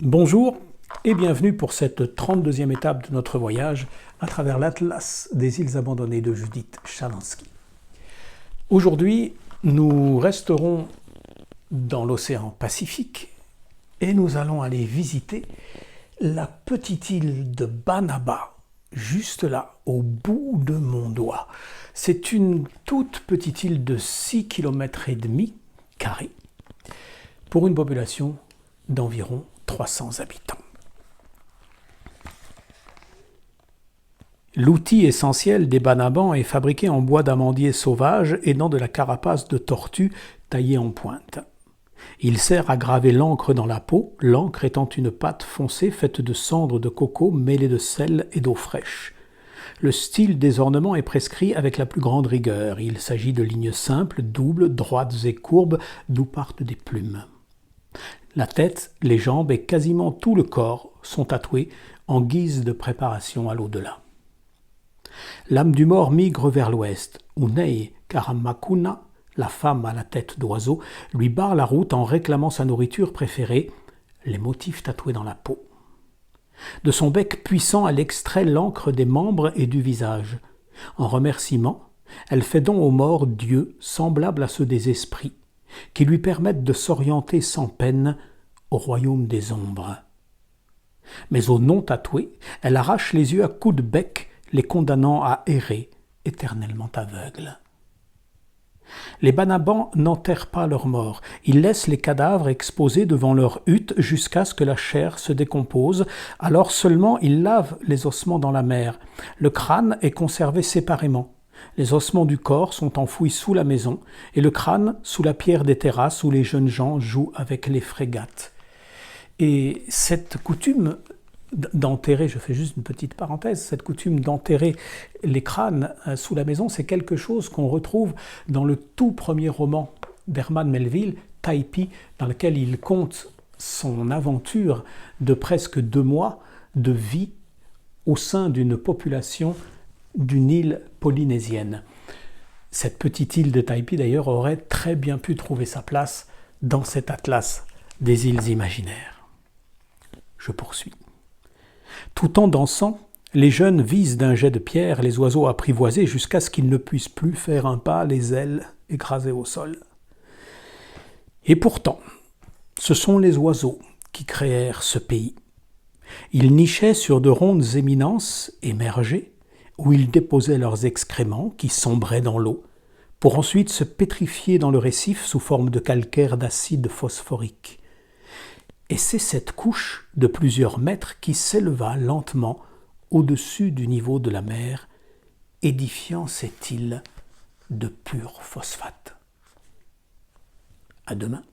Bonjour et bienvenue pour cette 32e étape de notre voyage à travers l'Atlas des îles abandonnées de Judith Chalansky. Aujourd'hui, nous resterons dans l'océan Pacifique et nous allons aller visiter la petite île de Banaba, juste là, au bout de mon doigt. C'est une toute petite île de 6,5 km carrés pour une population d'environ 300 habitants. L'outil essentiel des banabans est fabriqué en bois d'amandier sauvage et dans de la carapace de tortue taillée en pointe. Il sert à graver l'encre dans la peau, l'encre étant une pâte foncée faite de cendres de coco mêlée de sel et d'eau fraîche. Le style des ornements est prescrit avec la plus grande rigueur. Il s'agit de lignes simples, doubles, droites et courbes, d'où partent des plumes. La tête, les jambes et quasiment tout le corps sont tatoués en guise de préparation à l'au-delà. L'âme du mort migre vers l'ouest, où Nei Karamakuna, la femme à la tête d'oiseau, lui barre la route en réclamant sa nourriture préférée, les motifs tatoués dans la peau. De son bec puissant, elle extrait l'encre des membres et du visage. En remerciement, elle fait don aux morts dieux semblables à ceux des esprits, qui lui permettent de s'orienter sans peine au royaume des ombres. Mais aux non-tatoués, elle arrache les yeux à coups de bec, les condamnant à errer, éternellement aveugles. Les banabans n'enterrent pas leurs morts, ils laissent les cadavres exposés devant leur hutte jusqu'à ce que la chair se décompose, alors seulement ils lavent les ossements dans la mer. Le crâne est conservé séparément. Les ossements du corps sont enfouis sous la maison et le crâne sous la pierre des terrasses où les jeunes gens jouent avec les frégates. Et cette coutume d'enterrer, je fais juste une petite parenthèse, cette coutume d'enterrer les crânes sous la maison, c'est quelque chose qu'on retrouve dans le tout premier roman d'Herman Melville, Typee, dans lequel il conte son aventure de presque 2 mois de vie au sein d'une population d'une île polynésienne. Cette petite île de Typee, d'ailleurs, aurait très bien pu trouver sa place dans cet atlas des îles imaginaires. Je poursuis. Tout en dansant, les jeunes visent d'un jet de pierre les oiseaux apprivoisés jusqu'à ce qu'ils ne puissent plus faire un pas, les ailes écrasées au sol. Et pourtant, ce sont les oiseaux qui créèrent ce pays. Ils nichaient sur de rondes éminences émergées, où ils déposaient leurs excréments qui sombraient dans l'eau, pour ensuite se pétrifier dans le récif sous forme de calcaire d'acide phosphorique. Et c'est cette couche de plusieurs mètres qui s'éleva lentement au-dessus du niveau de la mer, édifiant cette île de pur phosphate. À demain.